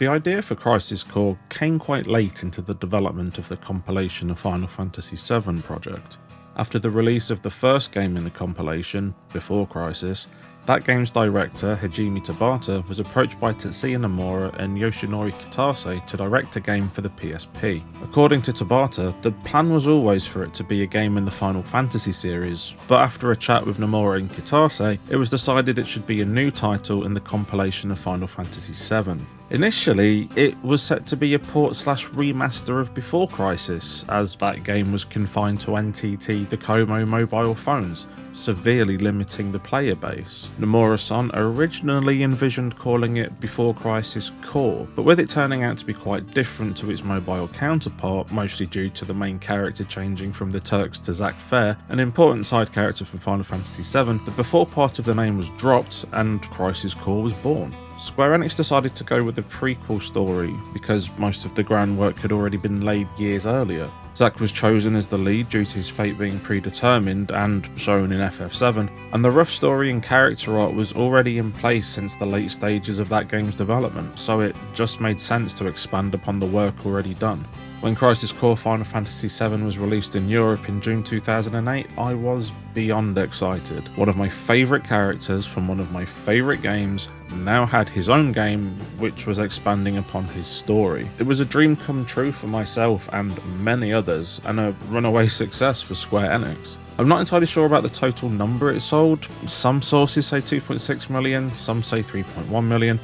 The idea for Crisis Core came quite late into the development of the compilation of Final Fantasy VII project. After the release of the first game in the compilation, Before Crisis, that game's director, Hajime Tabata, was approached by Tetsuya Nomura and Yoshinori Kitase to direct a game for the PSP. According to Tabata, the plan was always for it to be a game in the Final Fantasy series, but after a chat with Nomura and Kitase, it was decided it should be a new title in the compilation of Final Fantasy VII. Initially, it was set to be a port/remaster of Before Crisis, as that game was confined to NTT Docomo mobile phones, severely limiting the player base. Nomura-san originally envisioned calling it Before Crisis Core, but with it turning out to be quite different to its mobile counterpart, mostly due to the main character changing from the Turks to Zack Fair, an important side character from Final Fantasy VII, the Before part of the name was dropped and Crisis Core was born. Square Enix decided to go with the prequel story because most of the groundwork had already been laid years earlier. Zack was chosen as the lead due to his fate being predetermined and shown in FF7, and the rough story and character art was already in place since the late stages of that game's development, so it just made sense to expand upon the work already done. When Crisis Core Final Fantasy VII was released in Europe in June 2008, I was beyond excited. One of my favourite characters from one of my favourite games now had his own game, which was expanding upon his story. It was a dream come true for myself and many others, and a runaway success for Square Enix. I'm not entirely sure about the total number it sold. Some sources say 2.6 million, some say 3.1 million.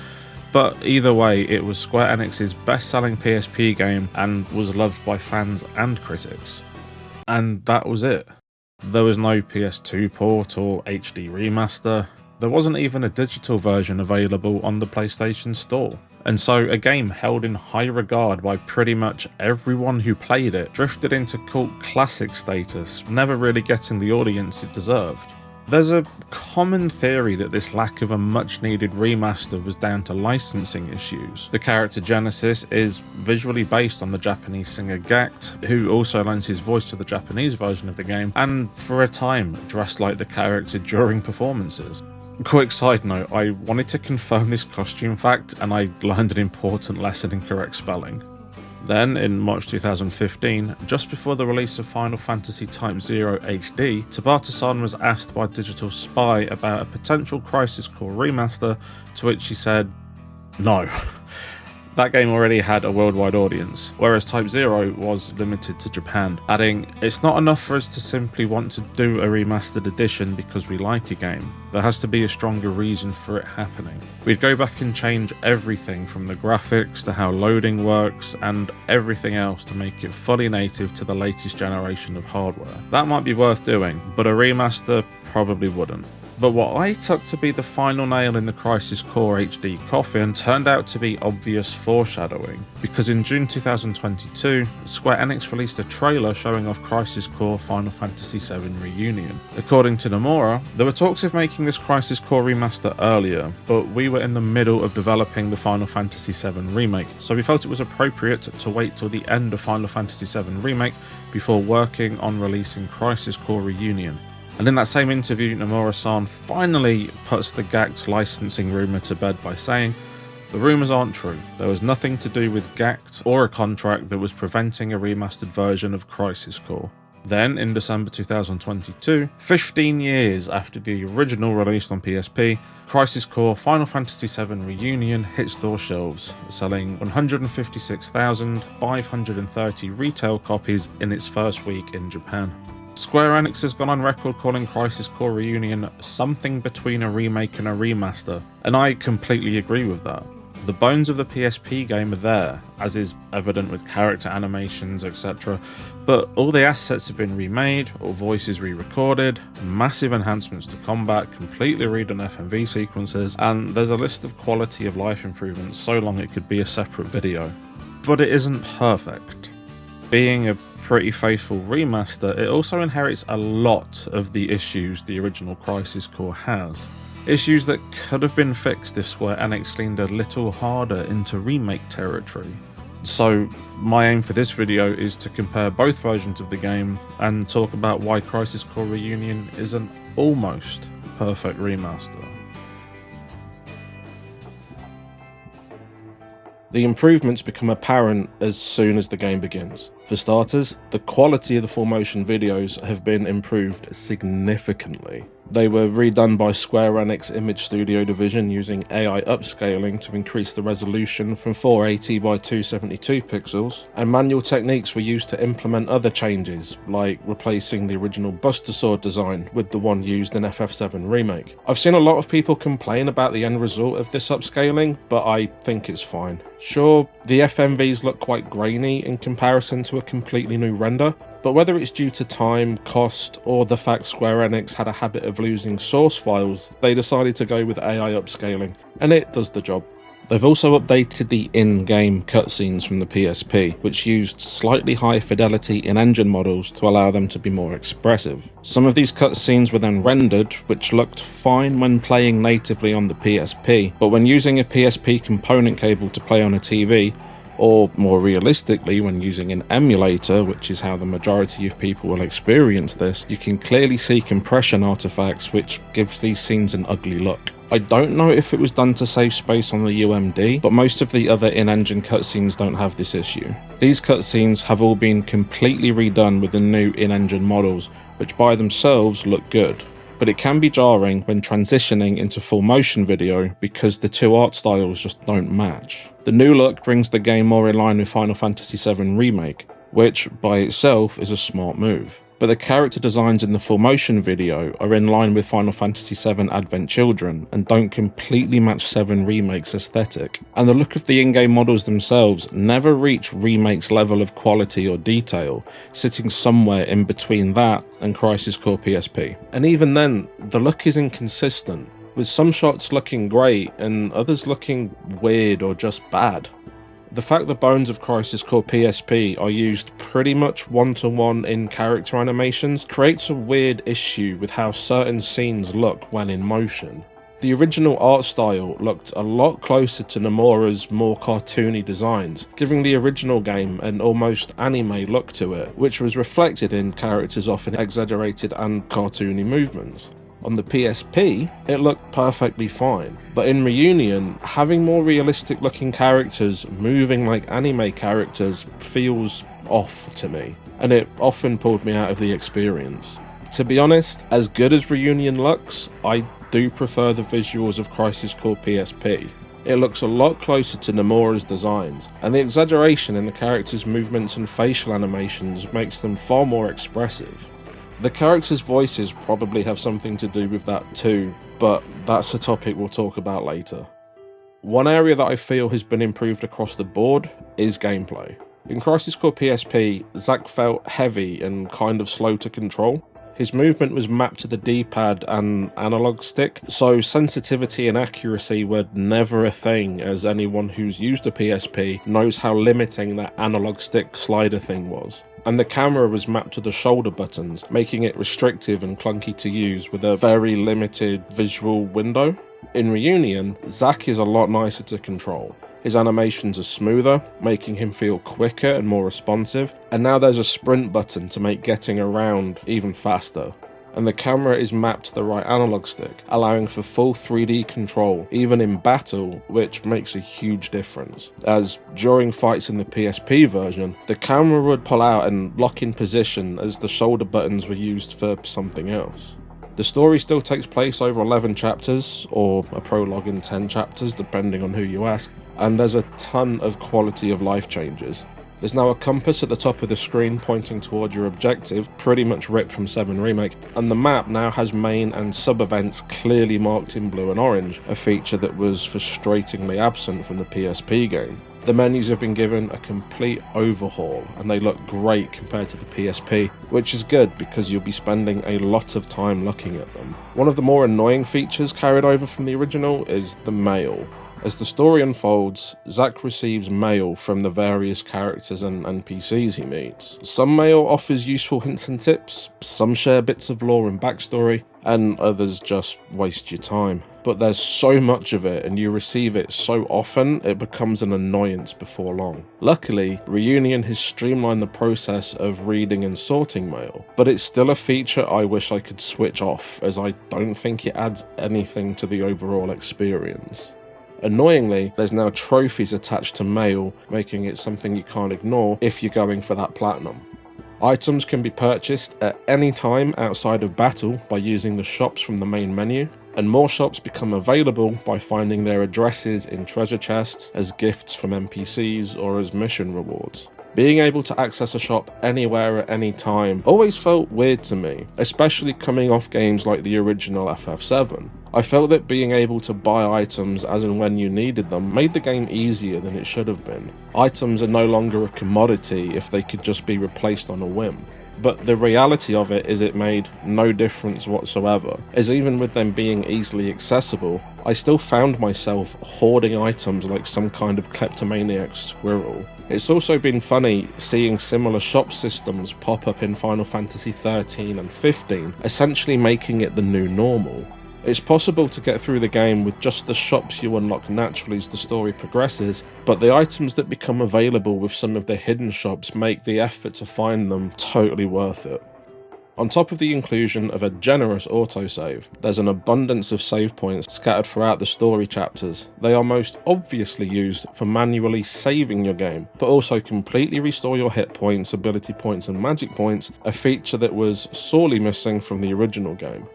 But either way, it was Square Enix's best-selling PSP game and was loved by fans and critics. And that was it. There was no PS2 port or HD remaster. There wasn't even a digital version available on the PlayStation Store. And so a game held in high regard by pretty much everyone who played it drifted into cult classic status, never really getting the audience it deserved. There's a common theory that this lack of a much needed remaster was down to licensing issues. The character Genesis is visually based on the Japanese singer Gact, who also lends his voice to the Japanese version of the game, and for a time dressed like the character during performances. Quick side note, I wanted to confirm this costume fact and I learned an important lesson in correct spelling. Then, in March 2015, just before the release of Final Fantasy Type 0 HD, Tabata-san was asked by Digital Spy about a potential Crisis Core remaster, to which he said, no. That game already had a worldwide audience, whereas Type 0 was limited to Japan, adding, it's not enough for us to simply want to do a remastered edition because we like a game. There has to be a stronger reason for it happening. We'd go back and change everything from the graphics to how loading works and everything else to make it fully native to the latest generation of hardware. That might be worth doing, but a remaster probably wouldn't. But what I took to be the final nail in the Crisis Core HD coffin turned out to be obvious foreshadowing, because in June 2022, Square Enix released a trailer showing off Crisis Core Final Fantasy VII Reunion. According to Nomura, there were talks of making this Crisis Core remaster earlier, but we were in the middle of developing the Final Fantasy VII Remake, so we felt it was appropriate to wait till the end of Final Fantasy VII Remake before working on releasing Crisis Core Reunion. And in that same interview, Nomura-san finally puts the Gact licensing rumour to bed by saying, the rumours aren't true. There was nothing to do with Gact or a contract that was preventing a remastered version of Crisis Core. Then, in December 2022, 15 years after the original release on PSP, Crisis Core Final Fantasy VII Reunion hit store shelves, selling 156,530 retail copies in its first week in Japan. Square Enix has gone on record calling Crisis Core Reunion something between a remake and a remaster, and I completely agree with that. The bones of the PSP game are there, as is evident with character animations, etc., but all the assets have been remade, all voices re-recorded, massive enhancements to combat, completely redone FMV sequences, and there's a list of quality of life improvements so long it could be a separate video. But it isn't perfect. Being a pretty faithful remaster, it also inherits a lot of the issues the original Crisis Core has. Issues that could have been fixed if Square Enix leaned a little harder into remake territory. So my aim for this video is to compare both versions of the game and talk about why Crisis Core Reunion is an almost perfect remaster. The improvements become apparent as soon as the game begins. For starters, the quality of the full motion videos have been improved significantly. They were redone by Square Enix Image Studio division using AI upscaling to increase the resolution from 480 by 272 pixels, and manual techniques were used to implement other changes, like replacing the original Buster Sword design with the one used in FF7 Remake. I've seen a lot of people complain about the end result of this upscaling, but I think it's fine. Sure, the FMVs look quite grainy in comparison to a completely new render, but whether it's due to time, cost, or the fact Square Enix had a habit of losing source files, they decided to go with AI upscaling, and it does the job. They've also updated the in-game cutscenes from the PSP, which used slightly higher fidelity in-engine models to allow them to be more expressive. Some of these cutscenes were then rendered, which looked fine when playing natively on the PSP, but when using a PSP component cable to play on a TV, or more realistically when using an emulator, which is how the majority of people will experience this, you can clearly see compression artifacts which gives these scenes an ugly look. I don't know if it was done to save space on the UMD, but most of the other in-engine cutscenes don't have this issue. These cutscenes have all been completely redone with the new in-engine models, which by themselves look good. But it can be jarring when transitioning into full motion video because the two art styles just don't match. The new look brings the game more in line with Final Fantasy VII Remake, which by itself is a smart move. But the character designs in the full motion video are in line with Final Fantasy VII Advent Children and don't completely match 7 Remake's aesthetic. And the look of the in-game models themselves never reach Remake's level of quality or detail, sitting somewhere in between that and Crisis Core PSP. And even then, the look is inconsistent, with some shots looking great and others looking weird or just bad. The fact the bones of Crisis Core PSP are used pretty much one-to-one in character animations creates a weird issue with how certain scenes look when in motion. The original art style looked a lot closer to Nomura's more cartoony designs, giving the original game an almost anime look to it, which was reflected in characters' often exaggerated and cartoony movements. On the PSP, it looked perfectly fine, but in Reunion, having more realistic looking characters moving like anime characters feels off to me, and it often pulled me out of the experience. To be honest, as good as Reunion looks, I do prefer the visuals of Crisis Core PSP. It looks a lot closer to Nomura's designs, and the exaggeration in the characters' movements and facial animations makes them far more expressive. The characters' voices probably have something to do with that too, but that's a topic we'll talk about later. One area that I feel has been improved across the board is gameplay. In Crisis Core PSP, Zack felt heavy and kind of slow to control. His movement was mapped to the D-pad and analog stick, so sensitivity and accuracy were never a thing, as anyone who's used a PSP knows how limiting that analog stick slider thing was. And the camera was mapped to the shoulder buttons, making it restrictive and clunky to use with a very limited visual window. In Reunion, Zack is a lot nicer to control. His animations are smoother, making him feel quicker and more responsive, and now there's a sprint button to make getting around even faster. And the camera is mapped to the right analog stick, allowing for full 3D control, even in battle, which makes a huge difference. As during fights in the PSP version, the camera would pull out and lock in position as the shoulder buttons were used for something else. The story still takes place over 11 chapters, or a prologue in 10 chapters, depending on who you ask, and there's a ton of quality of life changes. There's now a compass at the top of the screen pointing toward your objective, pretty much ripped from 7 Remake, and the map now has main and sub-events clearly marked in blue and orange, a feature that was frustratingly absent from the PSP game. The menus have been given a complete overhaul, and they look great compared to the PSP, which is good because you'll be spending a lot of time looking at them. One of the more annoying features carried over from the original is the mail. As the story unfolds, Zack receives mail from the various characters and NPCs he meets. Some mail offers useful hints and tips, some share bits of lore and backstory, and others just waste your time. But there's so much of it, and you receive it so often, it becomes an annoyance before long. Luckily, Reunion has streamlined the process of reading and sorting mail, but it's still a feature I wish I could switch off, as I don't think it adds anything to the overall experience. Annoyingly, there's now trophies attached to mail, making it something you can't ignore if you're going for that platinum. Items can be purchased at any time outside of battle by using the shops from the main menu, and more shops become available by finding their addresses in treasure chests, as gifts from NPCs, or as mission rewards. Being able to access a shop anywhere at any time always felt weird to me, especially coming off games like the original FF7. I felt that being able to buy items as and when you needed them made the game easier than it should have been. Items are no longer a commodity if they could just be replaced on a whim. But the reality of it is it made no difference whatsoever, as even with them being easily accessible, I still found myself hoarding items like some kind of kleptomaniac squirrel. It's also been funny seeing similar shop systems pop up in Final Fantasy XIII and XV, essentially making it the new normal. It's possible to get through the game with just the shops you unlock naturally as the story progresses, but the items that become available with some of the hidden shops make the effort to find them totally worth it. On top of the inclusion of a generous autosave, there's an abundance of save points scattered throughout the story chapters. They are most obviously used for manually saving your game, but also completely restore your hit points, ability points and magic points, a feature that was sorely missing from the original game.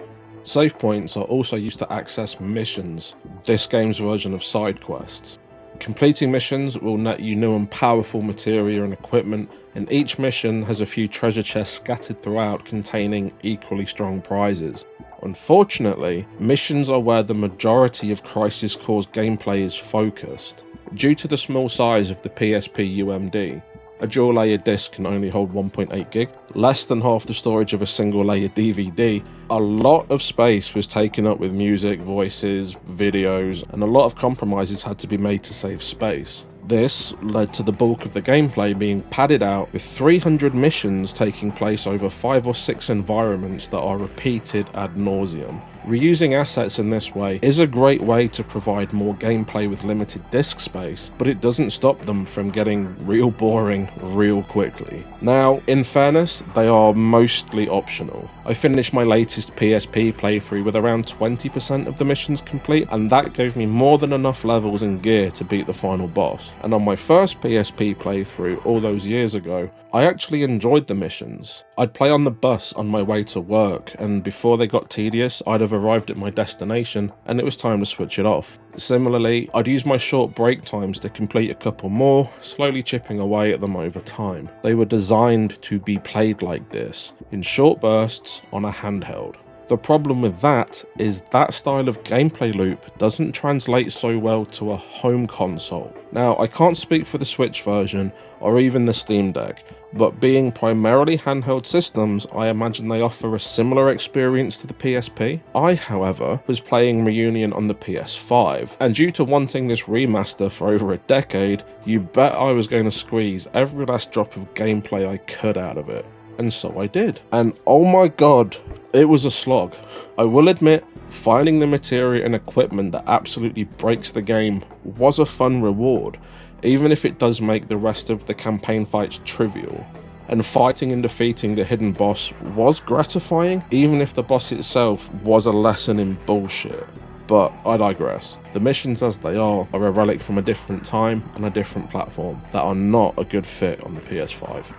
Save points are also used to access missions, this game's version of side quests. Completing missions will net you new and powerful materia and equipment, and each mission has a few treasure chests scattered throughout containing equally strong prizes. Unfortunately, missions are where the majority of Crisis Core's gameplay is focused. Due to the small size of the PSP UMD, a dual layer disc can only hold 1.8 gig, less than half the storage of a single layer DVD. A lot of space was taken up with music, voices, videos, and a lot of compromises had to be made to save space. This led to the bulk of the gameplay being padded out with 300 missions taking place over 5 or 6 environments that are repeated ad nauseum. Reusing assets in this way is a great way to provide more gameplay with limited disk space, but it doesn't stop them from getting real boring real quickly. Now, in fairness, they are mostly optional. I finished my latest PSP playthrough with around 20% of the missions complete, and that gave me more than enough levels and gear to beat the final boss. And on my first PSP playthrough all those years ago, I actually enjoyed the missions. I'd play on the bus on my way to work, and before they got tedious, I'd have arrived at my destination, and it was time to switch it off. Similarly, I'd use my short break times to complete a couple more, slowly chipping away at them over time. They were designed to be played like this, in short bursts on a handheld. The problem with that is that style of gameplay loop doesn't translate so well to a home console. Now, I can't speak for the Switch version or even the Steam Deck, but being primarily handheld systems, I imagine they offer a similar experience to the PSP. I, however, was playing Reunion on the PS5, and due to wanting this remaster for over a decade, you bet I was going to squeeze every last drop of gameplay I could out of it. And so I did. And oh my god, it was a slog. I will admit, finding the materia and equipment that absolutely breaks the game was a fun reward, even if it does make the rest of the campaign fights trivial. And fighting and defeating the hidden boss was gratifying, even if the boss itself was a lesson in bullshit. But I digress. The missions as they are a relic from a different time and a different platform that are not a good fit on the PS5.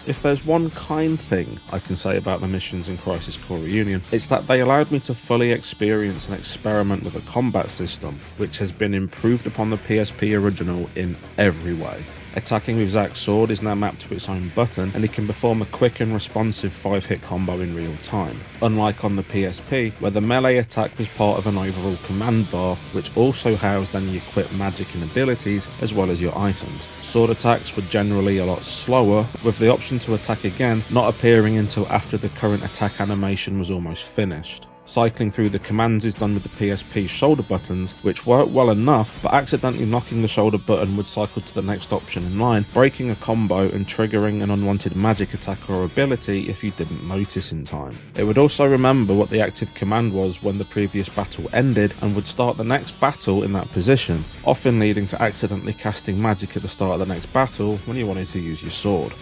If there's one kind thing I can say about the missions in Crisis Core Reunion, it's that they allowed me to fully experience and experiment with a combat system, which has been improved upon the PSP original in every way. Attacking with Zack's sword is now mapped to its own button, and it can perform a quick and responsive 5-hit combo in real time, unlike on the PSP, where the melee attack was part of an overall command bar, which also housed any equipped magic and abilities, as well as your items. Sword attacks were generally a lot slower, with the option to attack again not appearing until after the current attack animation was almost finished. Cycling through the commands is done with the PSP shoulder buttons, which work well enough, but accidentally knocking the shoulder button would cycle to the next option in line, breaking a combo and triggering an unwanted magic attack or ability if you didn't notice in time. It would also remember what the active command was when the previous battle ended and would start the next battle in that position, often leading to accidentally casting magic at the start of the next battle when you wanted to use your sword.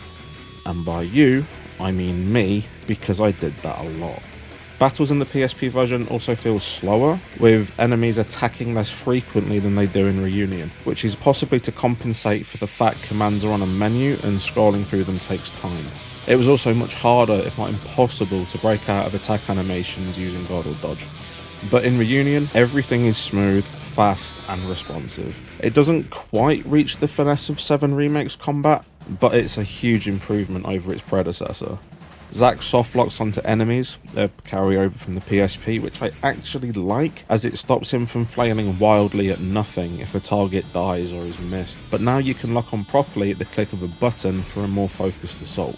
And by you, I mean me, because I did that a lot. Battles in the PSP version also feel slower, with enemies attacking less frequently than they do in Reunion, which is possibly to compensate for the fact commands are on a menu and scrolling through them takes time. It was also much harder, if not impossible, to break out of attack animations using guard or dodge. But in Reunion, everything is smooth, fast and responsive. It doesn't quite reach the finesse of 7 Remake's combat, but it's a huge improvement over its predecessor. Zack softlocks onto enemies, a carryover from the PSP, which I actually like, as it stops him from flailing wildly at nothing if a target dies or is missed, but now you can lock on properly at the click of a button for a more focused assault.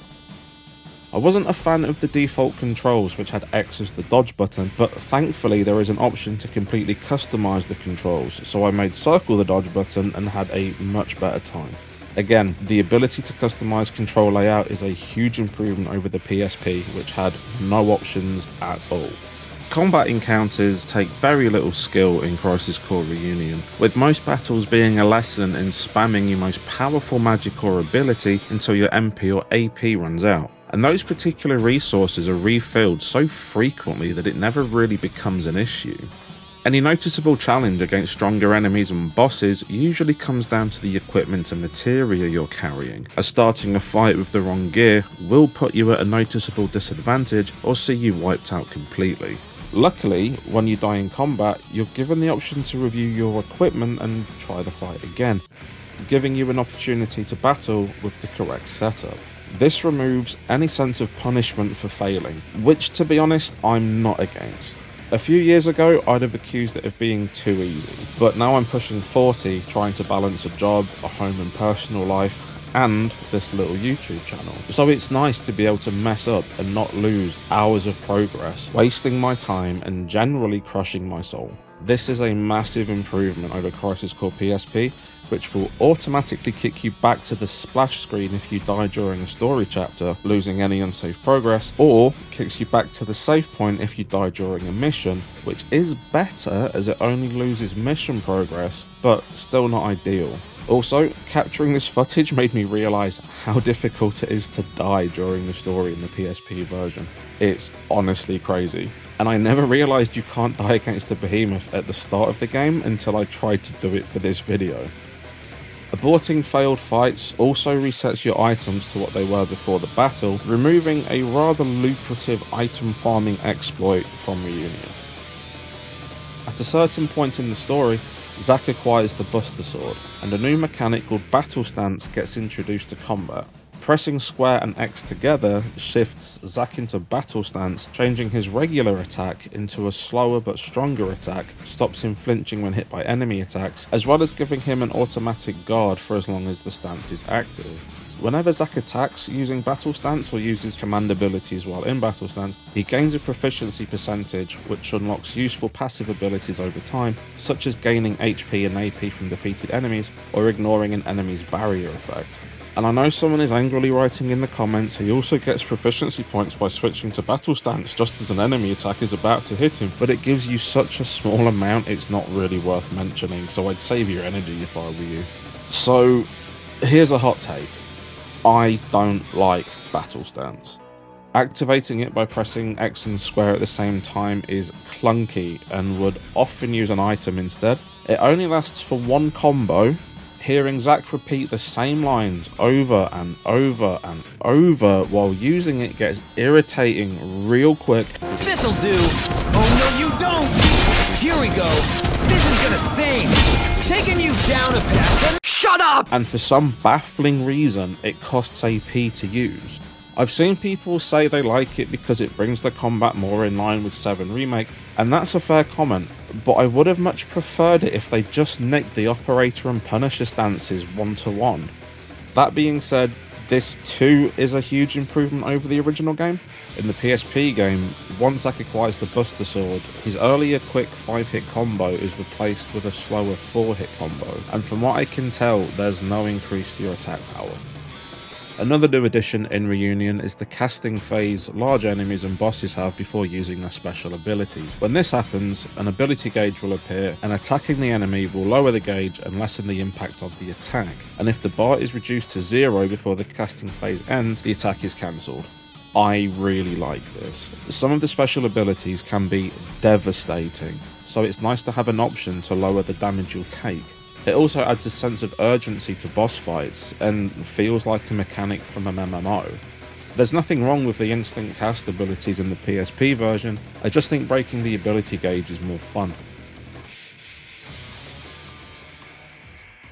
I wasn't a fan of the default controls, which had X as the dodge button, but thankfully there is an option to completely customise the controls, so I made circle the dodge button and had a much better time. Again, the ability to customise control layout is a huge improvement over the PSP, which had no options at all. Combat encounters take very little skill in Crisis Core Reunion, with most battles being a lesson in spamming your most powerful magic or ability until your MP or AP runs out. And those particular resources are refilled so frequently that it never really becomes an issue. Any noticeable challenge against stronger enemies and bosses usually comes down to the equipment and materia you're carrying, as starting a fight with the wrong gear will put you at a noticeable disadvantage or see you wiped out completely. Luckily, when you die in combat, you're given the option to review your equipment and try the fight again, giving you an opportunity to battle with the correct setup. This removes any sense of punishment for failing, which to be honest, I'm not against. A few years ago, I'd have accused it of being too easy, but now I'm pushing 40, trying to balance a job, a home and personal life, and this little YouTube channel. So it's nice to be able to mess up and not lose hours of progress, wasting my time and generally crushing my soul. This is a massive improvement over Crisis Core PSP, which will automatically kick you back to the splash screen if you die during a story chapter, losing any unsafe progress, or kicks you back to the save point if you die during a mission, which is better as it only loses mission progress, but still not ideal. Also, capturing this footage made me realise how difficult it is to die during the story in the PSP version. It's honestly crazy. And I never realised you can't die against the behemoth at the start of the game until I tried to do it for this video. Aborting failed fights also resets your items to what they were before the battle, removing a rather lucrative item farming exploit from Reunion. At a certain point in the story, Zack acquires the Buster Sword, and a new mechanic called Battle Stance gets introduced to combat. Pressing square and X together shifts Zack into Battle Stance, changing his regular attack into a slower but stronger attack, stops him flinching when hit by enemy attacks, as well as giving him an automatic guard for as long as the stance is active. Whenever Zack attacks using Battle Stance or uses command abilities while in Battle Stance, he gains a proficiency percentage which unlocks useful passive abilities over time, such as gaining HP and AP from defeated enemies or ignoring an enemy's barrier effect. And I know someone is angrily writing in the comments he also gets proficiency points by switching to Battle Stance just as an enemy attack is about to hit him, but it gives you such a small amount it's not really worth mentioning, so I'd save your energy if I were you. So, here's a hot take. I don't like Battle Stance. Activating it by pressing X and square at the same time is clunky and would often use an item instead. It only lasts for one combo. Hearing Zack repeat the same lines over and over and over while using it gets irritating real quick. This'll do! Oh no you don't! Here we go! This is gonna sting! Taking you down a path and— Shut up! And for some baffling reason, it costs AP to use. I've seen people say they like it because it brings the combat more in line with 7 Remake, and that's a fair comment, but I would have much preferred it if they just nicked the Operator and Punisher stances one-to-one. That being said, this too is a huge improvement over the original game. In the PSP game, once Zack acquires the Buster Sword, his earlier quick 5-hit combo is replaced with a slower 4-hit combo, and from what I can tell, there's no increase to your attack power. Another new addition in Reunion is the casting phase large enemies and bosses have before using their special abilities. When this happens, an ability gauge will appear, and attacking the enemy will lower the gauge and lessen the impact of the attack. And if the bar is reduced to 0 before the casting phase ends, the attack is cancelled. I really like this. Some of the special abilities can be devastating, so it's nice to have an option to lower the damage you'll take. It also adds a sense of urgency to boss fights and feels like a mechanic from an MMO. There's nothing wrong with the instant cast abilities in the PSP version, I just think breaking the ability gauge is more fun.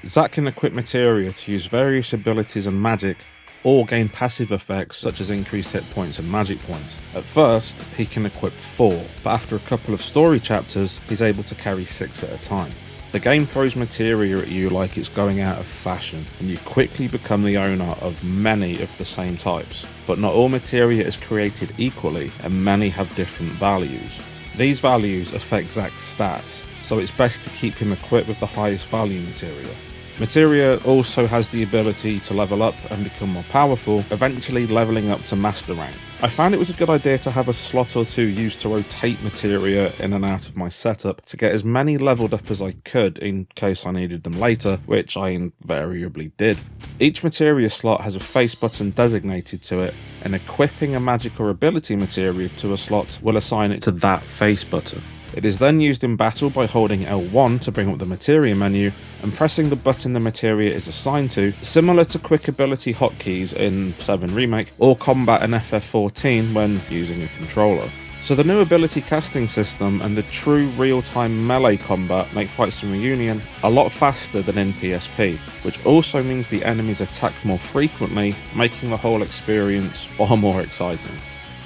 Zack can equip Materia to use various abilities and magic, or gain passive effects such as increased hit points and magic points. At first, he can equip 4, but after a couple of story chapters, he's able to carry 6 at a time. The game throws Materia at you like it's going out of fashion, and you quickly become the owner of many of the same types. But not all Materia is created equally, and many have different values. These values affect Zack's stats, so it's best to keep him equipped with the highest value Materia. Materia also has the ability to level up and become more powerful, eventually leveling up to Master rank. I found it was a good idea to have a slot or two used to rotate Materia in and out of my setup to get as many leveled up as I could in case I needed them later, which I invariably did. Each Materia slot has a face button designated to it, and equipping a magic or ability Materia to a slot will assign it to that face button. It is then used in battle by holding L1 to bring up the Materia menu and pressing the button the Materia is assigned to, similar to quick ability hotkeys in 7 Remake or combat in FF14 when using a controller. So the new ability casting system and the true real-time melee combat make fights in Reunion a lot faster than in PSP, which also means the enemies attack more frequently, making the whole experience far more exciting.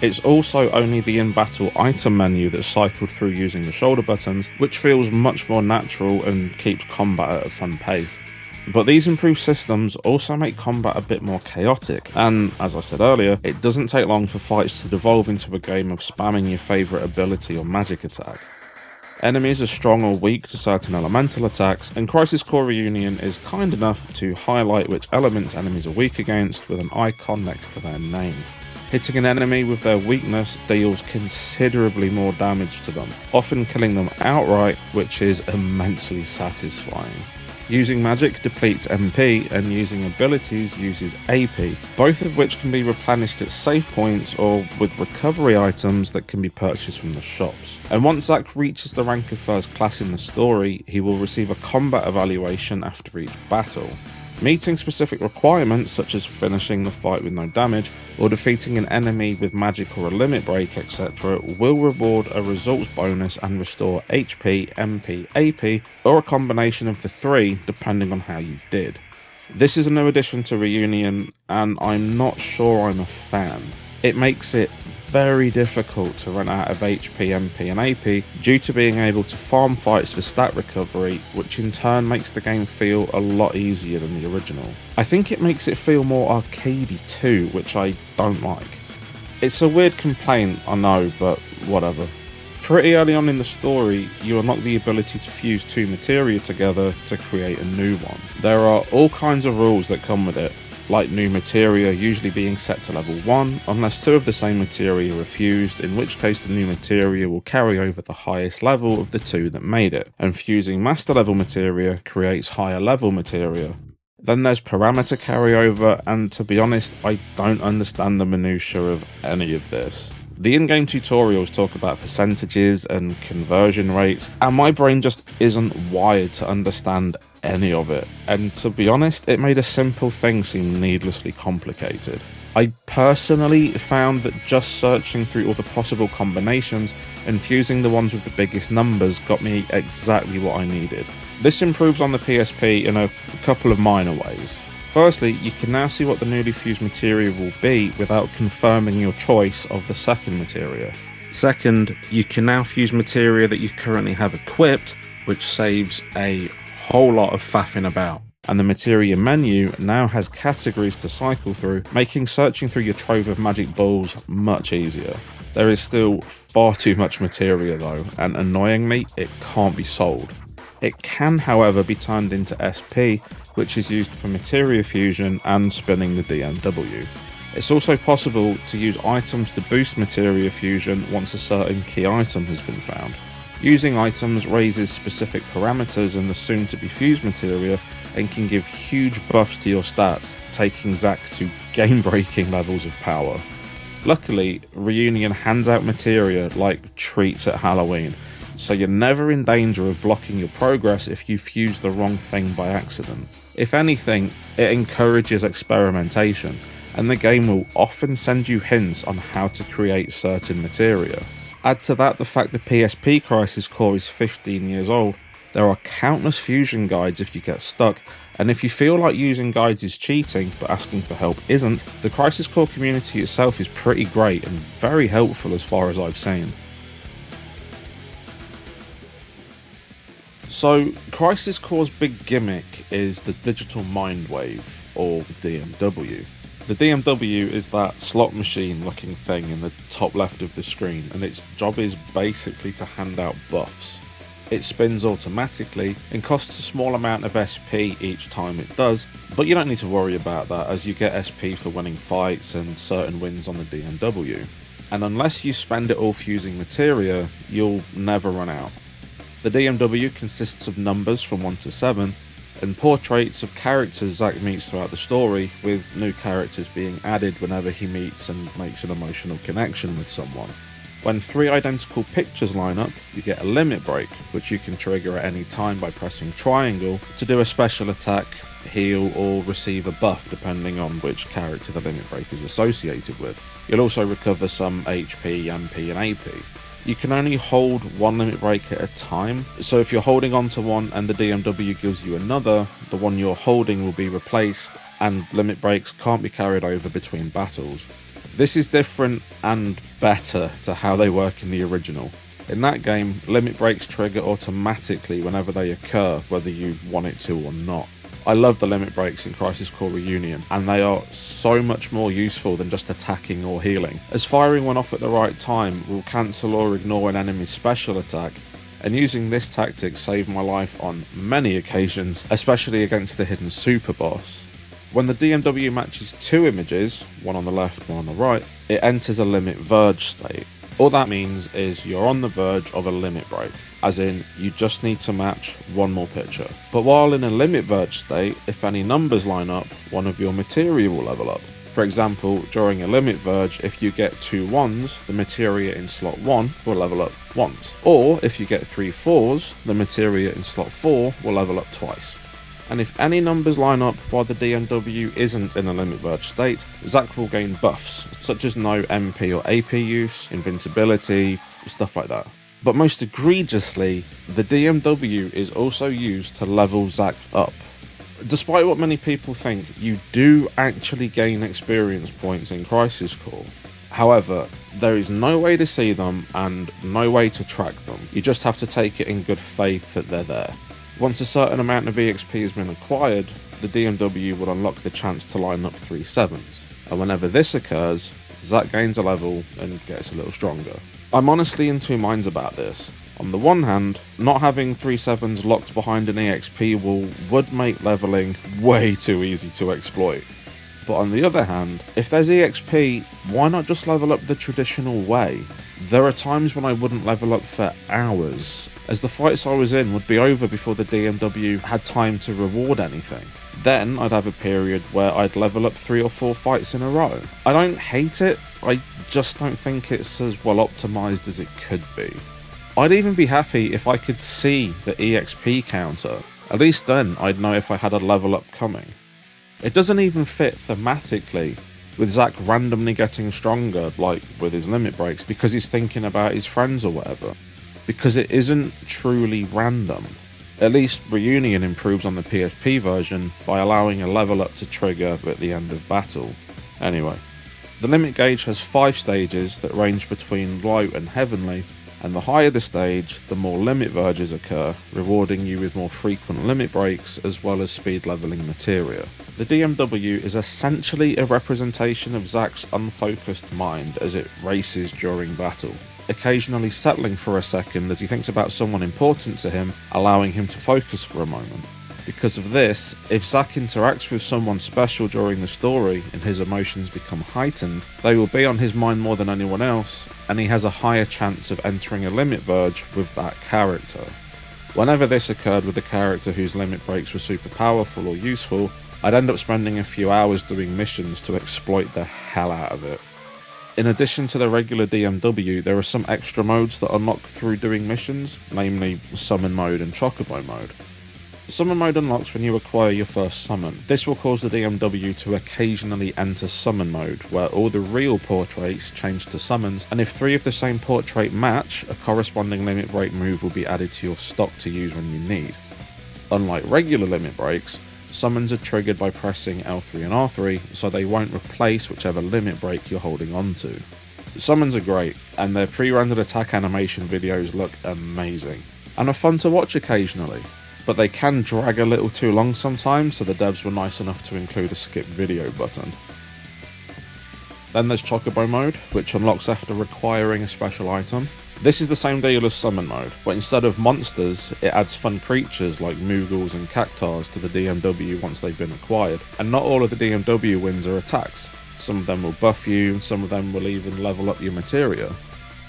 It's also only the in-battle item menu that's cycled through using the shoulder buttons, which feels much more natural and keeps combat at a fun pace. But these improved systems also make combat a bit more chaotic, and as I said earlier, it doesn't take long for fights to devolve into a game of spamming your favourite ability or magic attack. Enemies are strong or weak to certain elemental attacks, and Crisis Core Reunion is kind enough to highlight which elements enemies are weak against with an icon next to their name. Hitting an enemy with their weakness deals considerably more damage to them, often killing them outright, which is immensely satisfying. Using magic depletes MP, and using abilities uses AP, both of which can be replenished at save points or with recovery items that can be purchased from the shops. And once Zack reaches the rank of first class in the story, he will receive a combat evaluation after each battle. Meeting specific requirements such as finishing the fight with no damage or defeating an enemy with magic or a limit break etc. will reward a results bonus and restore HP, MP, AP or a combination of the three depending on how you did. This is a new addition to Reunion and I'm not sure I'm a fan. It makes it very difficult to run out of HP, MP and AP due to being able to farm fights for stat recovery, which in turn makes the game feel a lot easier than the original. I think it makes it feel more arcadey too, which I don't like. It's a weird complaint, I know, but whatever. Pretty early on in the story, you unlock the ability to fuse 2 materia together to create a new one. There are all kinds of rules that come with it, like new materia usually being set to level 1 unless 2 of the same materia are fused, in which case the new materia will carry over the highest level of the 2 that made it, and fusing master level materia creates higher level materia. Then there's parameter carryover, and to be honest, I don't understand the minutiae of any of this. The in-game tutorials talk about percentages and conversion rates, and my brain just isn't wired to understand any of it, and to be honest, it made a simple thing seem needlessly complicated. I personally found that just searching through all the possible combinations and fusing the ones with the biggest numbers got me exactly what I needed. This improves on the PSP in a couple of minor ways. Firstly, you can now see what the newly fused materia will be without confirming your choice of the second materia. Second, you can now fuse materia that you currently have equipped, which saves a whole lot of faffing about. And the materia menu now has categories to cycle through, making searching through your trove of magic balls much easier. There is still far too much materia though, and annoyingly, it can't be sold. It can, however, be turned into SP, which is used for materia fusion and spinning the DMW. It's also possible to use items to boost materia fusion once a certain key item has been found. Using items raises specific parameters in the soon-to-be fused materia and can give huge buffs to your stats, taking Zack to game-breaking levels of power. Luckily, Reunion hands out materia like treats at Halloween, so you're never in danger of blocking your progress if you fuse the wrong thing by accident. If anything, it encourages experimentation, and the game will often send you hints on how to create certain materia. Add to that the fact the PSP Crisis Core is 15 years old. There are countless fusion guides if you get stuck, and if you feel like using guides is cheating but asking for help isn't, the Crisis Core community itself is pretty great and very helpful as far as I've seen. So, Crisis Core's big gimmick is the Digital Mindwave, or DMW. The DMW is that slot machine looking thing in the top left of the screen, and its job is basically to hand out buffs. It spins automatically and costs a small amount of SP each time it does, but you don't need to worry about that as you get SP for winning fights and certain wins on the DMW. And unless you spend it all fusing materia, you'll never run out. The DMW consists of numbers from 1 to 7, and portraits of characters Zack meets throughout the story, with new characters being added whenever he meets and makes an emotional connection with someone. When 3 identical pictures line up, you get a limit break, which you can trigger at any time by pressing triangle to do a special attack, heal, or receive a buff depending on which character the limit break is associated with. You'll also recover some HP, MP, and AP. You can only hold one limit break at a time, so if you're holding on to one and the DMW gives you another, the one you're holding will be replaced, and limit breaks can't be carried over between battles. This is different and better to how they work in the original. In that game, limit breaks trigger automatically whenever they occur, whether you want it to or not. I love the limit breaks in Crisis Core Reunion, and they are so much more useful than just attacking or healing, as firing one off at the right time will cancel or ignore an enemy's special attack, and using this tactic saved my life on many occasions, especially against the hidden super boss. When the DMW matches 2 images, one on the left, one on the right, it enters a limit verge state. All that means is you're on the verge of a limit break, as in you just need to match one more picture. But while in a limit verge state, if any numbers line up, one of your materia will level up. For example, during a limit verge, if you get 2 1s, the materia in slot 1 will level up once. Or if you get 3 4s, the materia in slot 4 will level up twice. And if any numbers line up while the DMW isn't in a limit verge state, Zack will gain buffs, such as no MP or AP use, invincibility, stuff like that. But most egregiously, the DMW is also used to level Zack up. Despite what many people think, you do actually gain experience points in Crisis Core. However, there is no way to see them and no way to track them. You just have to take it in good faith that they're there. Once a certain amount of EXP has been acquired, the DMW will unlock the chance to line up 3 7s, and whenever this occurs, Zack gains a level and gets a little stronger. I'm honestly in 2 minds about this. On the one hand, not having 3 7s locked behind an EXP wall would make leveling way too easy to exploit. But on the other hand, if there's EXP, why not just level up the traditional way? There are times when I wouldn't level up for hours, as the fights I was in would be over before the DMW had time to reward anything. Then I'd have a period where I'd level up 3 or 4 fights in a row. I don't hate it, I just don't think it's as well optimised as it could be. I'd even be happy if I could see the EXP counter. At least then I'd know if I had a level up coming. It doesn't even fit thematically, with Zack randomly getting stronger, like with his limit breaks, because he's thinking about his friends or whatever. Because it isn't truly random. At least Reunion improves on the PSP version by allowing a level up to trigger at the end of battle. Anyway, the limit gauge has 5 stages that range between low and heavenly, and the higher the stage, the more limit verges occur, rewarding you with more frequent limit breaks as well as speed leveling materia. The DMW is essentially a representation of Zack's unfocused mind as it races during battle, occasionally settling for a second as he thinks about someone important to him, allowing him to focus for a moment. Because of this, if Zack interacts with someone special during the story and his emotions become heightened, they will be on his mind more than anyone else, and he has a higher chance of entering a limit verge with that character. Whenever this occurred with a character whose limit breaks were super powerful or useful, I'd end up spending a few hours doing missions to exploit the hell out of it. In addition to the regular DMW, there are some extra modes that unlock through doing missions, namely Summon Mode and Chocobo Mode. Summon Mode unlocks when you acquire your first summon. This will cause the DMW to occasionally enter Summon Mode, where all the real portraits change to summons, and if 3 of the same portrait match, a corresponding limit break move will be added to your stock to use when you need. Unlike regular limit breaks, summons are triggered by pressing L3 and R3, so they won't replace whichever limit break you're holding on to. Summons are great, and their pre-rendered attack animation videos look amazing, and are fun to watch occasionally. But they can drag a little too long sometimes, so the devs were nice enough to include a skip video button. Then there's Chocobo Mode, which unlocks after acquiring a special item. This is the same deal as Summon Mode, but instead of monsters, it adds fun creatures like Moogles and Cactars to the DMW once they've been acquired. And not all of the DMW wins are attacks. Some of them will buff you, and some of them will even level up your materia.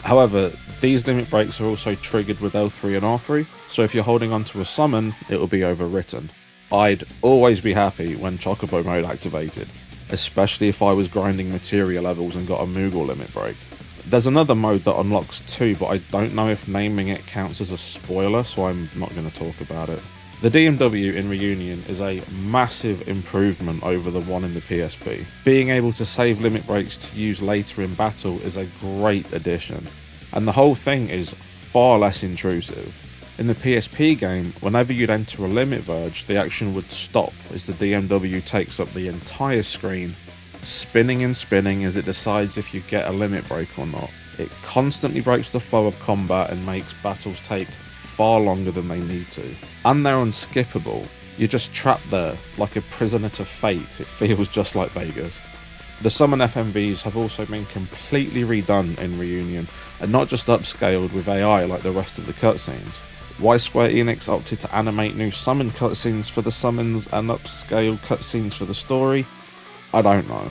However, these limit breaks are also triggered with L3 and R3, so if you're holding onto a summon, it will be overwritten. I'd always be happy when Chocobo Mode activated, especially if I was grinding materia levels and got a Moogle limit break. There's another mode that unlocks too, but I don't know if naming it counts as a spoiler, so I'm not going to talk about it. The DMW in Reunion is a massive improvement over the one in the PSP. Being able to save limit breaks to use later in battle is a great addition, and the whole thing is far less intrusive. In the PSP game, whenever you'd enter a limit verge, the action would stop as the DMW takes up the entire screen, spinning and spinning as it decides if you get a limit break or not. It constantly breaks the flow of combat and makes battles take far longer than they need to. And they're unskippable. You're just trapped there, like a prisoner to fate. It feels just like Vegas. The summon FMVs have also been completely redone in Reunion, and not just upscaled with AI like the rest of the cutscenes. Why Square Enix opted to animate new summon cutscenes for the summons and upscale cutscenes for the story, I don't know.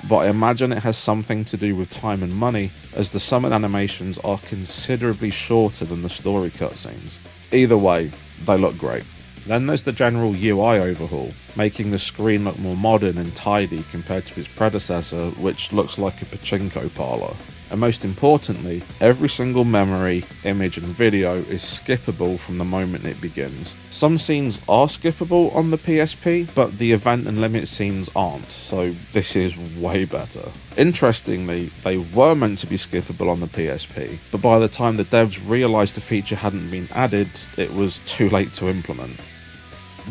But I imagine it has something to do with time and money, as the summon animations are considerably shorter than the story cutscenes. Either way, they look great. Then there's the general UI overhaul, making the screen look more modern and tidy compared to its predecessor, which looks like a pachinko parlor. And most importantly, every single memory, image and video is skippable from the moment it begins. Some scenes are skippable on the PSP, but the event and limit scenes aren't, so this is way better. Interestingly, they were meant to be skippable on the PSP, but by the time the devs realised the feature hadn't been added, it was too late to implement.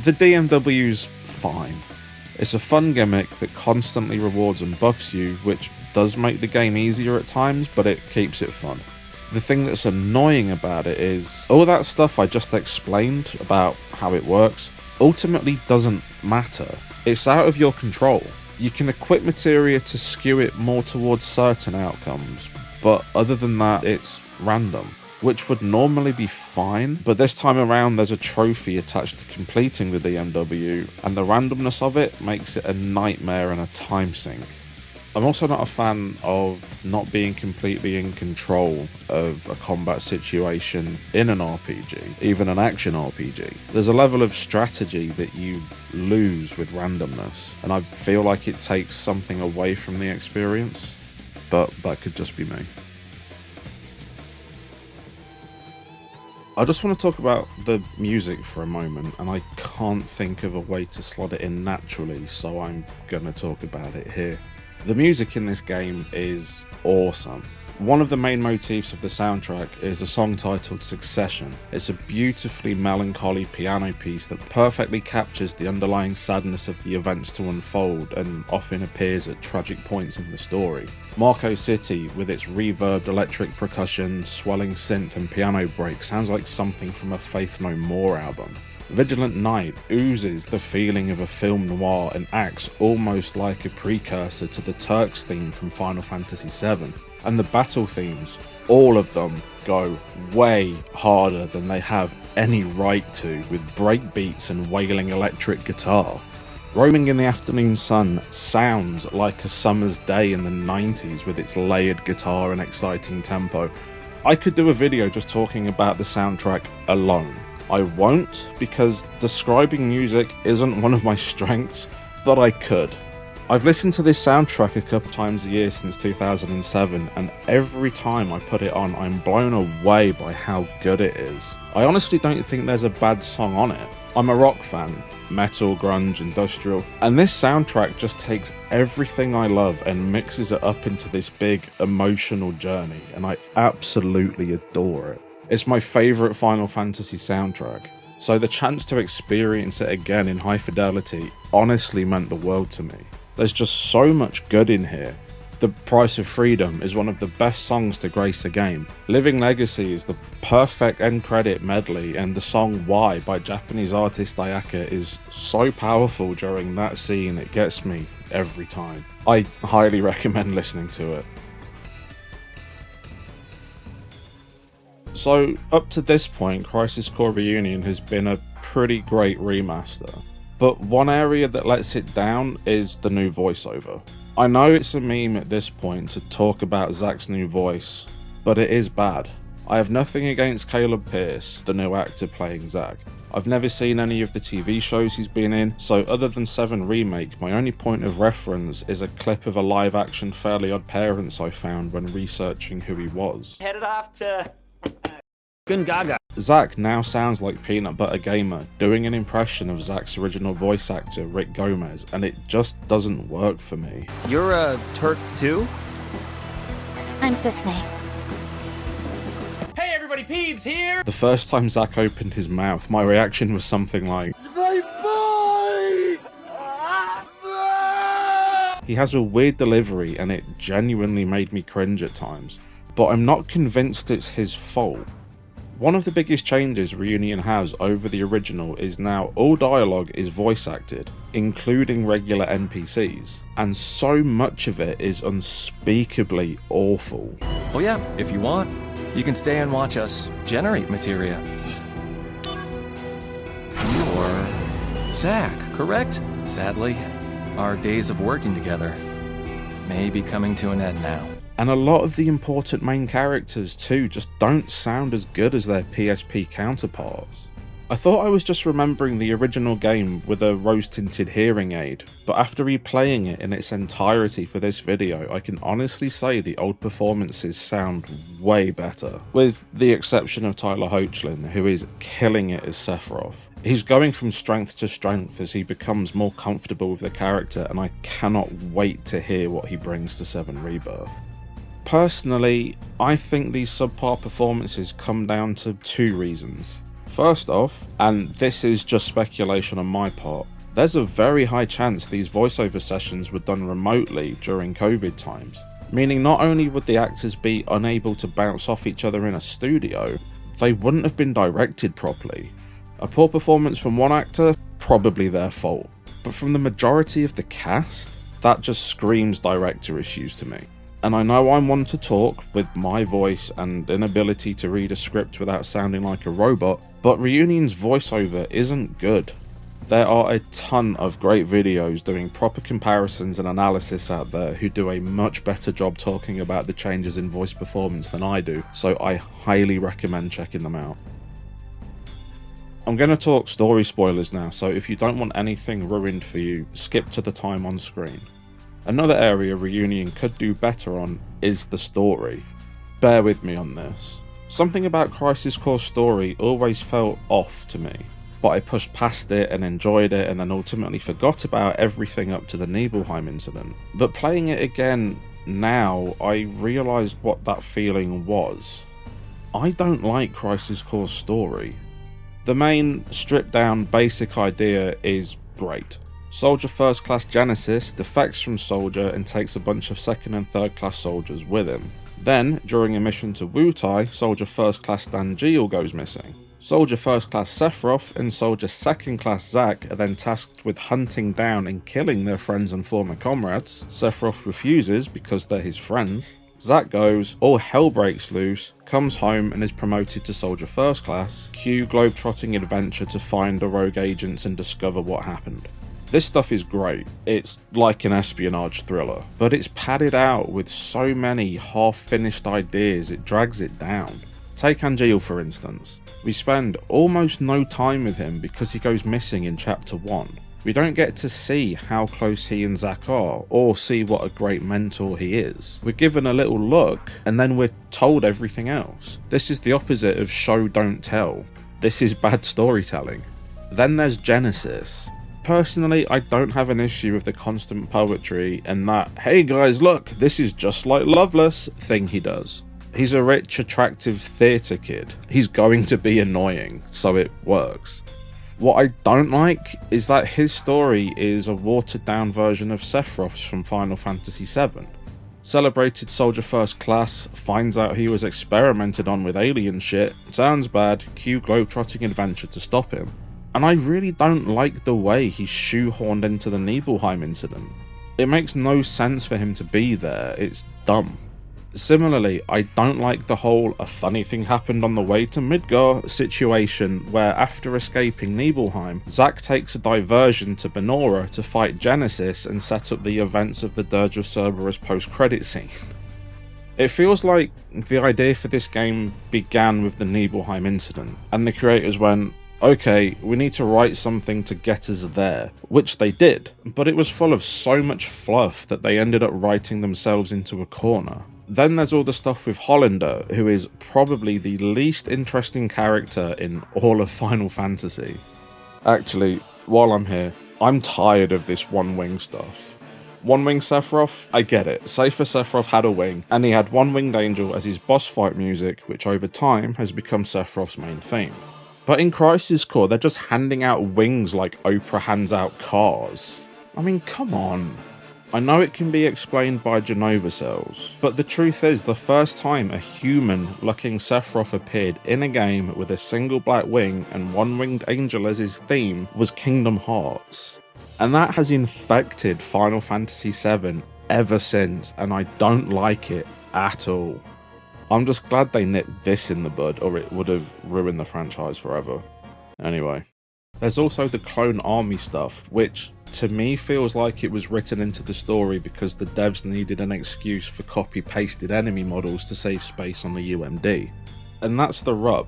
The DMW's fine. It's a fun gimmick that constantly rewards and buffs you, which does make the game easier at times, but it keeps it fun. The thing that's annoying about it is, all that stuff I just explained about how it works ultimately doesn't matter. It's out of your control. You can equip materia to skew it more towards certain outcomes, but other than that, it's random, which would normally be fine, but this time around there's a trophy attached to completing the DMW, and the randomness of it makes it a nightmare and a time sink. I'm also not a fan of not being completely in control of a combat situation in an RPG, even an action RPG. There's a level of strategy that you lose with randomness, and I feel like it takes something away from the experience, but that could just be me. I just want to talk about the music for a moment, and I can't think of a way to slot it in naturally, so I'm gonna talk about it here. The music in this game is awesome. One of the main motifs of the soundtrack is a song titled Succession. It's a beautifully melancholy piano piece that perfectly captures the underlying sadness of the events to unfold and often appears at tragic points in the story. Marco City, with its reverbed electric percussion, swelling synth and piano break, sounds like something from a Faith No More album. Vigilant Night oozes the feeling of a film noir and acts almost like a precursor to the Turks theme from Final Fantasy VII. And the battle themes, all of them go way harder than they have any right to, with breakbeats and wailing electric guitar. Roaming in the Afternoon Sun sounds like a summer's day in the 90s with its layered guitar and exciting tempo. I could do a video just talking about the soundtrack alone. I won't, because describing music isn't one of my strengths, but I could. I've listened to this soundtrack a couple times a year since 2007, and every time I put it on, I'm blown away by how good it is. I honestly don't think there's a bad song on it. I'm a rock fan, metal, grunge, industrial, and this soundtrack just takes everything I love and mixes it up into this big emotional journey, and I absolutely adore it. It's my favourite Final Fantasy soundtrack, so the chance to experience it again in high fidelity honestly meant the world to me. There's just so much good in here. The Price of Freedom is one of the best songs to grace a game. Living Legacy is the perfect end credit medley, and the song Why by Japanese artist Ayaka is so powerful during that scene, it gets me every time. I highly recommend listening to it. So up to this point, Crisis Core Reunion has been a pretty great remaster. But one area that lets it down is the new voiceover. I know it's a meme at this point to talk about Zack's new voice, but it is bad. I have nothing against Caleb Pierce, the new actor playing Zack. I've never seen any of the TV shows he's been in, so other than 7 Remake, my only point of reference is a clip of a live action Fairly Odd Parents I found when researching who he was. Headed off to Gungaga. Zack now sounds like Peanut Butter Gamer doing an impression of Zack's original voice actor Rick Gomez, and it just doesn't work for me. You're a Turk too? I'm Cissney. Hey everybody, Peebs here! The first time Zack opened his mouth, my reaction was something like, he has a weird delivery and it genuinely made me cringe at times, but I'm not convinced it's his fault. One of the biggest changes Reunion has over the original is now all dialogue is voice acted, including regular NPCs, and so much of it is unspeakably awful. Oh yeah, if you want, you can stay and watch us generate materia. You're Zack, correct? Sadly, our days of working together may be coming to an end now. And a lot of the important main characters too just don't sound as good as their PSP counterparts. I thought I was just remembering the original game with a rose-tinted hearing aid, but after replaying it in its entirety for this video, I can honestly say the old performances sound way better, with the exception of Tyler Hoechlin, who is killing it as Sephiroth. He's going from strength to strength as he becomes more comfortable with the character, and I cannot wait to hear what he brings to 7 Rebirth. Personally, I think these subpar performances come down to 2 reasons. First off, and this is just speculation on my part, there's a very high chance these voiceover sessions were done remotely during COVID times, meaning not only would the actors be unable to bounce off each other in a studio, they wouldn't have been directed properly. A poor performance from one actor, probably their fault, but from the majority of the cast, that just screams director issues to me. And I know I'm one to talk with my voice and inability to read a script without sounding like a robot, but Reunion's voiceover isn't good. There are a ton of great videos doing proper comparisons and analysis out there who do a much better job talking about the changes in voice performance than I do, so I highly recommend checking them out. I'm going to talk story spoilers now, so if you don't want anything ruined for you, skip to the time on screen. Another area Reunion could do better on is the story. Bear with me on this. Something about Crisis Core's story always felt off to me, but I pushed past it and enjoyed it and then ultimately forgot about everything up to the Nibelheim incident. But playing it again now, I realised what that feeling was. I don't like Crisis Core's story. The main stripped down basic idea is great. Soldier First Class Genesis defects from Soldier and takes a bunch of second and third class soldiers with him. Then, during a mission to Wutai, Soldier First Class Dangiel goes missing. Soldier First Class Sephiroth and Soldier Second Class Zack are then tasked with hunting down and killing their friends and former comrades. Sephiroth refuses because they're his friends. Zack goes, all hell breaks loose, comes home and is promoted to Soldier First Class. Cue globetrotting adventure to find the rogue agents and discover what happened. This stuff is great, it's like an espionage thriller, but it's padded out with so many half-finished ideas it drags it down. Take Angeal for instance. We spend almost no time with him because he goes missing in chapter 1. We don't get to see how close he and Zack are, or see what a great mentor he is. We're given a little look, and then we're told everything else. This is the opposite of show don't tell. This is bad storytelling. Then there's Genesis. Personally, I don't have an issue with the constant poetry and that, hey guys look, this is just like Loveless thing he does. He's a rich, attractive theatre kid. He's going to be annoying, so it works. What I don't like is that his story is a watered down version of Sephiroth's from Final Fantasy VII. Celebrated soldier first class, finds out he was experimented on with alien shit, sounds bad, cue globetrotting adventure to stop him. And I really don't like the way he's shoehorned into the Nibelheim incident. It makes no sense for him to be there, it's dumb. Similarly, I don't like the whole "a funny thing happened on the way to Midgar" situation where after escaping Nibelheim, Zack takes a diversion to Benora to fight Genesis and set up the events of the Dirge of Cerberus post-credit scene. It feels like the idea for this game began with the Nibelheim incident, and the creators went, okay, we need to write something to get us there, which they did, but it was full of so much fluff that they ended up writing themselves into a corner. Then there's all the stuff with Hollander, who is probably the least interesting character in all of Final Fantasy. Actually, while I'm here, I'm tired of this one wing stuff. One wing Sephiroth? I get it. Safer Sephiroth had a wing, and he had One Winged Angel as his boss fight music, which over time has become Sephiroth's main theme. But in Crisis Core, they're just handing out wings like Oprah hands out cars. I mean, come on. I know it can be explained by Genova cells, but the truth is the first time a human-looking Sephiroth appeared in a game with a single black wing and One Winged Angel as his theme was Kingdom Hearts. And that has infected Final Fantasy VII ever since, and I don't like it at all. I'm just glad they nipped this in the bud, or it would have ruined the franchise forever. Anyway, there's also the Clone Army stuff, which to me feels like it was written into the story because the devs needed an excuse for copy-pasted enemy models to save space on the UMD. And that's the rub.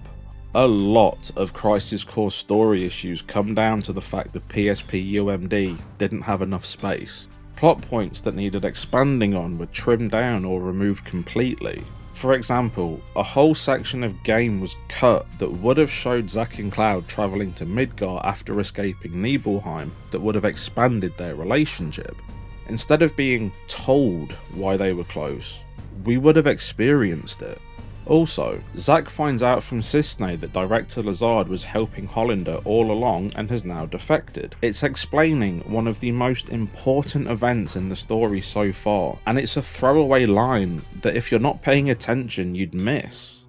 A lot of Crisis Core story issues come down to the fact that PSP UMD didn't have enough space. Plot points that needed expanding on were trimmed down or removed completely. For example, a whole section of game was cut that would have showed Zack and Cloud travelling to Midgar after escaping Nibelheim that would have expanded their relationship. Instead of being told why they were close, we would have experienced it. Also, Zack finds out from Cisne that Director Lazard was helping Hollander all along and has now defected. It's explaining one of the most important events in the story so far, and it's a throwaway line that if you're not paying attention you'd miss.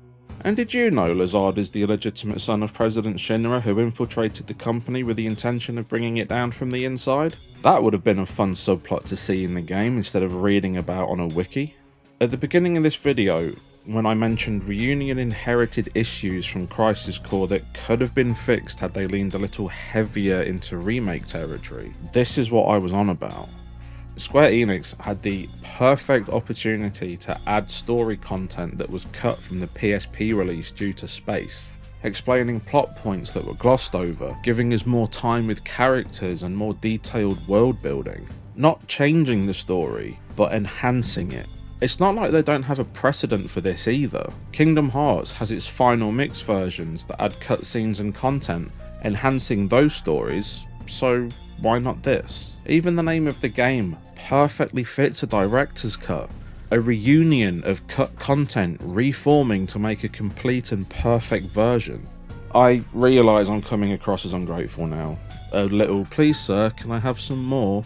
And did you know Lazard is the illegitimate son of President Shinra who infiltrated the company with the intention of bringing it down from the inside? That would have been a fun subplot to see in the game instead of reading about on a wiki. At the beginning of this video, when I mentioned Reunion inherited issues from Crisis Core that could have been fixed had they leaned a little heavier into remake territory, this is what I was on about. Square Enix had the perfect opportunity to add story content that was cut from the PSP release due to space, explaining plot points that were glossed over, giving us more time with characters and more detailed world building, not changing the story, but enhancing it. It's not like they don't have a precedent for this either. Kingdom Hearts has its final mix versions that add cutscenes and content, enhancing those stories, so why not this? Even the name of the game perfectly fits a director's cut. A reunion of cut content reforming to make a complete and perfect version. I realise I'm coming across as ungrateful now. A little, please sir, can I have some more?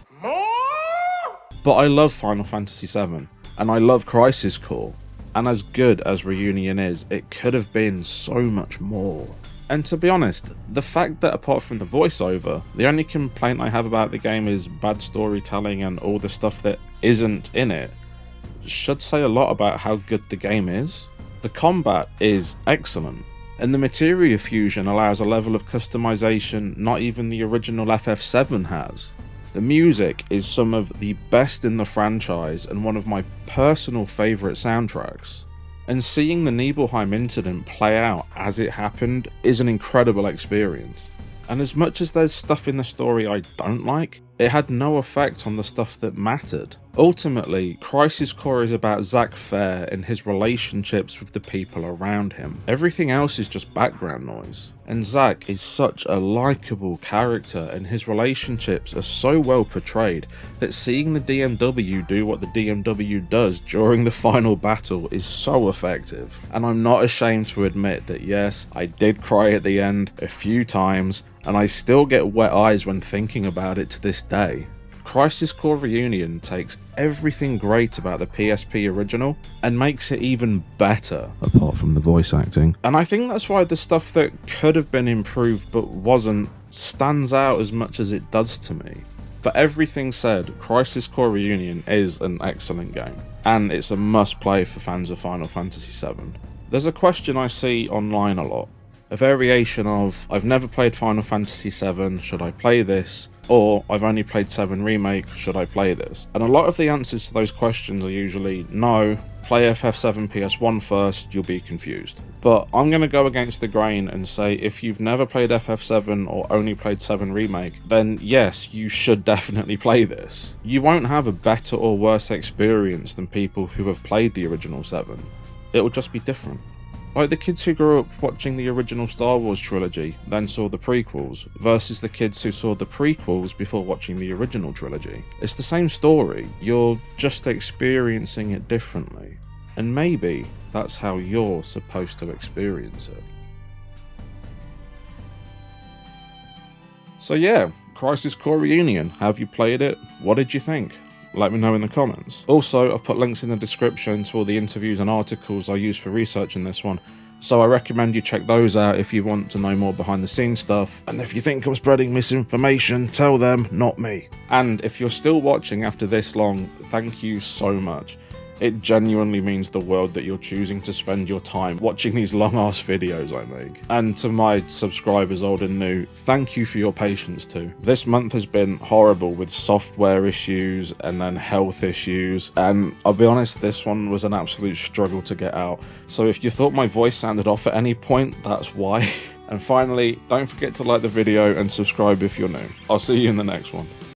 But I love Final Fantasy VII. And I love Crisis Core, and as good as Reunion is, it could have been so much more. And to be honest, the fact that apart from the voiceover, the only complaint I have about the game is bad storytelling and all the stuff that isn't in it, should say a lot about how good the game is. The combat is excellent, and the Materia fusion allows a level of customization not even the original FF7 has. The music is some of the best in the franchise and one of my personal favourite soundtracks. And seeing the Nibelheim incident play out as it happened is an incredible experience. And as much as there's stuff in the story I don't like, it had no effect on the stuff that mattered. Ultimately, Crisis Core is about Zack Fair and his relationships with the people around him. Everything else is just background noise. And Zack is such a likeable character, and his relationships are so well portrayed that seeing the DMW do what the DMW does during the final battle is so effective. And I'm not ashamed to admit that yes, I did cry at the end a few times, and I still get wet eyes when thinking about it to this day. Crisis Core Reunion takes everything great about the PSP original and makes it even better, apart from the voice acting. And I think that's why the stuff that could have been improved but wasn't stands out as much as it does to me. But everything said, Crisis Core Reunion is an excellent game, and it's a must-play for fans of Final Fantasy VII. There's a question I see online a lot. A variation of, I've never played Final Fantasy VII, should I play this? Or, I've only played 7 Remake, should I play this? And a lot of the answers to those questions are usually, no, play FF7 PS1 first, you'll be confused. But I'm going to go against the grain and say if you've never played FF7 or only played 7 Remake, then yes, you should definitely play this. You won't have a better or worse experience than people who have played the original 7. It'll just be different. Like the kids who grew up watching the original Star Wars trilogy, then saw the prequels, versus the kids who saw the prequels before watching the original trilogy. It's the same story, you're just experiencing it differently. And maybe that's how you're supposed to experience it. So yeah, Crisis Core Reunion, have you played it? What did you think? Let me know in the comments. Also, I've put links in the description to all the interviews and articles I used for researching this one, so I recommend you check those out if you want to know more behind the scenes stuff. And if you think I'm spreading misinformation, tell them, not me. And if you're still watching after this long, thank you so much. It genuinely means the world that you're choosing to spend your time watching these long-ass videos I make. And to my subscribers old and new, thank you for your patience too. This month has been horrible with software issues and then health issues, and I'll be honest, this one was an absolute struggle to get out. So if you thought my voice sounded off at any point, that's why. And finally, don't forget to like the video and subscribe if you're new. I'll see you in the next one.